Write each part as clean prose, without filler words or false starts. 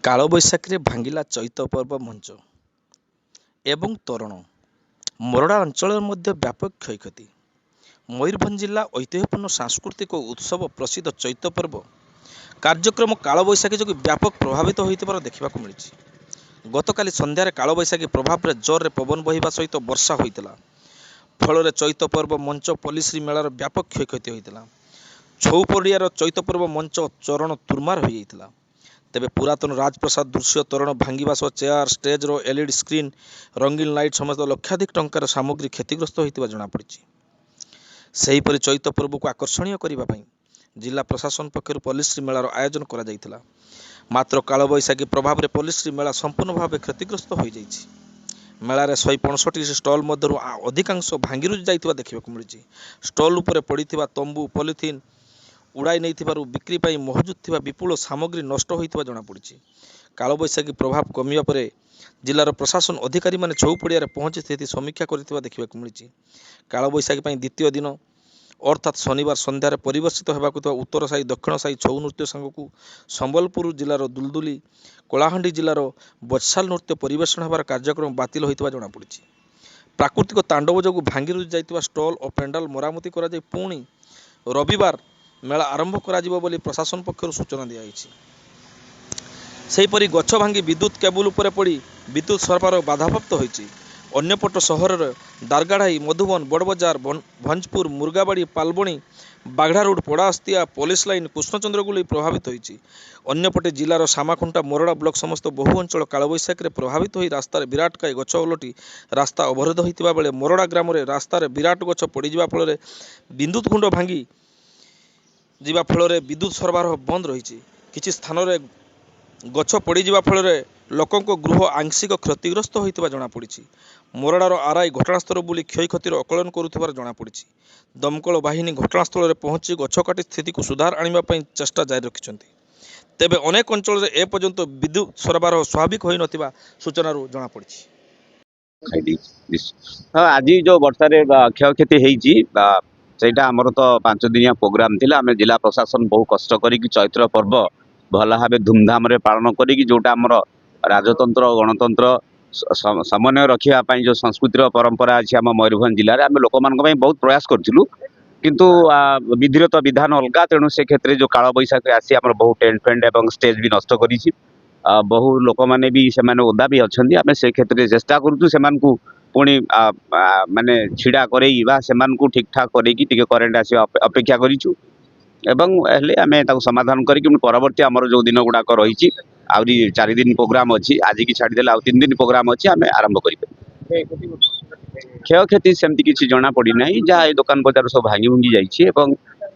କାଳବୈଶାଖୀରେ ଭାଙ୍ଗିଲା ଚୈତ ପର୍ବ ମଞ୍ଚ ଏବଂ ତୋରଣ। ମୋରଡ଼ା ଅଞ୍ଚଳରେ ମଧ୍ୟ ବ୍ୟାପକ କ୍ଷୟକ୍ଷତି। ମୟୂରଭଞ୍ଜ ଜିଲ୍ଲା ଐତିହ୍ୟପୂର୍ଣ୍ଣ ସାଂସ୍କୃତିକ ଉତ୍ସବ ପ୍ରସିଦ୍ଧ ଚୈତ ପର୍ବ କାର୍ଯ୍ୟକ୍ରମ କାଳବୈଶାଖୀ ଯୋଗୁଁ ବ୍ୟାପକ ପ୍ରଭାବିତ ହୋଇଥିବାର ଦେଖିବାକୁ ମିଳିଛି। ଗତକାଲି ସନ୍ଧ୍ୟାରେ କାଳବୈଶାଖୀ ପ୍ରଭାବରେ ଜୋରରେ ପବନ ବହିବା ସହିତ ବର୍ଷା ହୋଇଥିଲା। ଫଳରେ ଚୈତ ପର୍ବ ମଞ୍ଚ ପଲ୍ଲିଶ୍ରୀ ମେଳାର ବ୍ୟାପକ କ୍ଷୟକ୍ଷତି ହୋଇଥିଲା। ଛଉ ପଡ଼ିଆର ଚୈତ ପର୍ବ ମଞ୍ଚ ଚରଣ ତୁରମାର ହୋଇଯାଇଥିଲା। ତେବେ ପୁରାତନ ରାଜପ୍ରସାଦ ଦୃଶ୍ୟ ତୋରଣ ଭାଙ୍ଗିବା ସହ ଚେୟାର, ଷ୍ଟେଜ୍ର ଏଲ୍ଇଡି ସ୍କ୍ରିନ୍, ରଙ୍ଗୀନ ଲାଇଟ୍ ସମେତ ଲକ୍ଷାଧିକ ଟଙ୍କାର ସାମଗ୍ରୀ କ୍ଷତିଗ୍ରସ୍ତ ହୋଇଥିବା ଜଣାପଡ଼ିଛି। ସେହିପରି ଚୈତ ପର୍ବକୁ ଆକର୍ଷଣୀୟ କରିବା ପାଇଁ ଜିଲ୍ଲା ପ୍ରଶାସନ ପକ୍ଷରୁ ପଲ୍ଲିଶ୍ରୀ ମେଳାର ଆୟୋଜନ କରାଯାଇଥିଲା। ମାତ୍ର କାଳବୈଶାଖୀ ପ୍ରଭାବରେ ପଲ୍ଲିଶ୍ରୀ ମେଳା ସମ୍ପୂର୍ଣ୍ଣ ଭାବେ କ୍ଷତିଗ୍ରସ୍ତ ହୋଇଯାଇଛି। ମେଳାରେ 165ଟି ଷ୍ଟଲ୍ ମଧ୍ୟରୁ ଅଧିକାଂଶ ଭାଙ୍ଗିରୁଜି ଯାଇଥିବା ଦେଖିବାକୁ ମିଳିଛି। ଷ୍ଟଲ୍ ଉପରେ ପଡ଼ିଥିବା ତମ୍ବୁ, ପଲିଥିନ୍ ଉଡ଼ାଇ ନେଇଥିବାରୁ ବିକ୍ରି ପାଇଁ ମହଜୁଦ ଥିବା ବିପୁଳ ସାମଗ୍ରୀ ନଷ୍ଟ ହୋଇଥିବା ଜଣାପଡ଼ିଛି। କାଳବୈଶାଖୀ ପ୍ରଭାବ କମିବା ପରେ ଜିଲ୍ଲାର ପ୍ରଶାସନ ଅଧିକାରୀମାନେ ଛଉ ପଡ଼ିଆରେ ପହଞ୍ଚି ସ୍ଥିତି ସମୀକ୍ଷା କରିଥିବା ଦେଖିବାକୁ ମିଳିଛି। କାଳବୈଶାଖୀ ପାଇଁ ଦ୍ୱିତୀୟ ଦିନ ଅର୍ଥାତ୍ ଶନିବାର ସନ୍ଧ୍ୟାରେ ପରିବେଷିତ ହେବାକୁ ଥିବା ଉତ୍ତର ସାହି, ଦକ୍ଷିଣ ସାହି ଛଉ ନୃତ୍ୟ ସାଙ୍ଗକୁ ସମ୍ବଲପୁର ଜିଲ୍ଲାର ଦୁଲଦୁଲି, କଳାହାଣ୍ଡି ଜିଲ୍ଲାର ବଚ୍ଛାଲ ନୃତ୍ୟ ପରିବେଷଣ ହେବାର କାର୍ଯ୍ୟକ୍ରମ ବାତିଲ ହୋଇଥିବା ଜଣାପଡ଼ିଛି। ପ୍ରାକୃତିକ ତାଣ୍ଡବ ଯୋଗୁଁ ଭାଙ୍ଗିରୁଜି ଯାଇଥିବା ଷ୍ଟଲ୍ ଓ ପେଣ୍ଡାଲ ମରାମତି କରାଯାଇ ପୁଣି ରବିବାର ମେଳା ଆରମ୍ଭ କରାଯିବ ବୋଲି ପ୍ରଶାସନ ପକ୍ଷରୁ ସୂଚନା ଦିଆଯାଇଛି। ସେହିପରି ଗଛ ଭାଙ୍ଗି ବିଦ୍ୟୁତ୍ କେବୁଲ ଉପରେ ପଡ଼ି ବିଦ୍ୟୁତ୍ ସରବରାହ ବାଧାପ୍ରାପ୍ତ ହୋଇଛି। ଅନ୍ୟପଟ ସହରର Daragadhai, Madhuban, Badabazar, Bhanjpur, Murgabadi, Palbani, Baghada road, Podaastia, police line, କୃଷ୍ଣଚନ୍ଦ୍ରଗୁଳି ପ୍ରଭାବିତ ହୋଇଛି। ଅନ୍ୟପଟେ ଜିଲ୍ଲାର ସାମାଖୁଣ୍ଟା, ମୋରଡ଼ା ବ୍ଲକ ସମେତ ବହୁ ଅଞ୍ଚଳ କାଳବୈଶାଖୀରେ ପ୍ରଭାବିତ ହୋଇ ରାସ୍ତାରେ ବିରାଟକାୟ ଗଛ ଓଲଟି ରାସ୍ତା ଅବରୋଧ ହୋଇଥିବା ବେଳେ ମୋରଡ଼ା ଗ୍ରାମରେ ରାସ୍ତାରେ ବିରାଟ ଗଛ ପଡ଼ିଯିବା ଫଳରେ ବିଦ୍ୟୁତ୍ ଖୁଣ୍ଟ ଭାଙ୍ଗି ଯିବା ଫଳରେ ବିଦ୍ୟୁତ୍ ସରବରାହ ବନ୍ଦ ରହିଛି। କିଛି ସ୍ଥାନରେ ଗଛ ପଡ଼ିଯିବା ଫଳରେ ଲୋକଙ୍କ ଗୃହ ଆଂଶିକ କ୍ଷତିଗ୍ରସ୍ତ ହୋଇଥିବା ଜଣାପଡ଼ିଛି। ମୋରଡ଼ାର ଆର୍ଆଇ ଘଟଣାସ୍ଥଳ ବୁଲି କ୍ଷୟକ୍ଷତିର ଆକଳନ କରୁଥିବାର ଜଣାପଡ଼ିଛି। ଦମକଳ ବାହିନୀ ଘଟଣାସ୍ଥଳରେ ପହଞ୍ଚି ଗଛ କାଟି ସ୍ଥିତିକୁ ସୁଧାର ଆଣିବା ପାଇଁ ଚେଷ୍ଟା ଜାରି ରଖିଛନ୍ତି। ତେବେ ଅନେକ ଅଞ୍ଚଳରେ ଏପର୍ଯ୍ୟନ୍ତ ବିଦ୍ୟୁତ୍ ସରବରାହ ସ୍ୱାଭାବିକ ହୋଇନଥିବା ସୂଚନାରୁ ଜଣାପଡ଼ିଛି। ଆଜି ଯେଉଁ ବର୍ଷାରେ କ୍ଷୟକ୍ଷତି ହେଇଛି ସେଇଟା ଆମର ତ 5 ଦିନିଆ ପ୍ରୋଗ୍ରାମ ଥିଲା। ଆମେ ଜିଲ୍ଲା ପ୍ରଶାସନ ବହୁ କଷ୍ଟ କରିକି ଚୈତ୍ର ପର୍ବ ଭଲ ଭାବେ ଧୁମଧାମରେ ପାଳନ କରିକି ଯେଉଁଟା ଆମର ରାଜତନ୍ତ୍ର ଗଣତନ୍ତ୍ର ସମନ୍ୱୟ ରଖିବା ପାଇଁ ଯେଉଁ ସଂସ୍କୃତିର ପରମ୍ପରା ଅଛି ଆମ ମୟୂରଭଞ୍ଜ ଜିଲ୍ଲାରେ, ଆମେ ଲୋକମାନଙ୍କ ପାଇଁ ବହୁତ ପ୍ରୟାସ କରିଥିଲୁ। କିନ୍ତୁ ବିଧିର ତ ବିଧାନ ଅଲଗା, ତେଣୁ ସେ କ୍ଷେତ୍ରରେ ଯେଉଁ କାଳବୈଶାଖୀ ଆସି ଆମର ବହୁ ଟେଣ୍ଟ ଫେଣ୍ଟ ଏବଂ ଷ୍ଟେଜ୍ ବି ନଷ୍ଟ କରିଛି। ବହୁ ଲୋକମାନେ ବି ସେମାନେ ଓଦା ବି ଅଛନ୍ତି। ଆମେ ସେ କ୍ଷେତ୍ରରେ ଚେଷ୍ଟା କରୁଛୁ ସେମାନଙ୍କୁ ପୁଣି ମାନେ ଛିଡ଼ା କରେଇ ବା ସେମାନଙ୍କୁ ଠିକ୍ଠାକ୍ କରେଇକି ଟିକେ କରେଣ୍ଟ ଆସିବା ଅପେକ୍ଷା କରିଛୁ ଏବଂ ହେଲେ ଆମେ ତାକୁ ସମାଧାନ କରିକି ପରବର୍ତ୍ତୀ ଆମର ଯେଉଁ ଦିନ ଗୁଡ଼ାକ ରହିଛି ଆହୁରି 4 ଦିନ ପ୍ରୋଗ୍ରାମ ଅଛି, ଆଜିକି ଛାଡ଼ିଦେଲେ ଆଉ 3 ଦିନ ପ୍ରୋଗ୍ରାମ ଅଛି, ଆମେ ଆରମ୍ଭ କରିପାରିବୁ। କ୍ଷୟକ୍ଷତି ସେମିତି କିଛି ଜଣାପଡ଼ିନାହିଁ। ଯାହା ଏ ଦୋକାନ ବଜାର ସବୁ ଭାଙ୍ଗି ଭୁଙ୍ଗି ଯାଇଛି ଏବଂ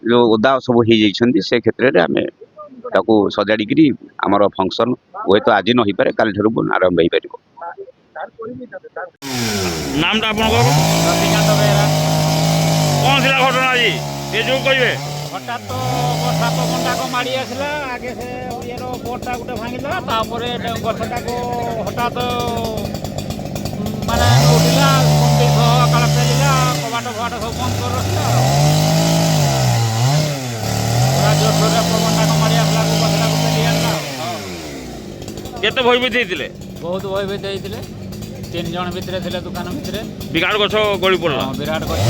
ଯେଉଁ ଓଦା ସବୁ ହେଇଯାଇଛନ୍ତି ସେ କ୍ଷେତ୍ରରେ ଆମେ ତାକୁ ସଜାଡ଼ିକିରି ଆମର ଫଙ୍କସନ୍ ହୁଏତ ଆଜି ନ ହେଇପାରେ, କାଲିଠାରୁ ଆରମ୍ଭ ହେଇପାରିବ। ନାମଟା ଆପଣଙ୍କର? କ'ଣ ଥିଲା ଘଟଣା ଆଜି ଏ ଯେଉଁ କହିବେ? ହଠାତ୍ ତ ବର୍ଷା ପବନଟାକ ମାଡ଼ି ଆସିଲା। ଆଗେ ସେ ଇଏର ବୋର୍ଡ଼ଟା ଗୋଟେ ଭାଙ୍ଗିଦେଲା, ତାପରେ ଗଛଟାକୁ ହଠାତ୍ ମାନେ ଉଠିଲା, କୁଣ୍ଡି ସହ କାଳ ଫେରିଲା, କବାଟ ଫବାଟ ସବୁ ବନ୍ଦ କରି ରଖିଲା। ପୁରା ଜୋରସୋରରେ ପବନଟାକ ମାଡ଼ି ଆସିଲାକୁ ଗଛଟାକୁ ଫେରି ଆଣିଲା। କେତେ ଭୟଭୀତ ହେଇଥିଲେ? ବହୁତ ଭୟଭୀତ ହେଇଥିଲେ। 3 ଜଣ ଭିତରେ ଥିଲେ ଦୋକାନ ଭିତରେ। ବିରାଟ ଗଛ ଗଳି ପଡ଼ିଲା। ବିରାଟ ଗଛ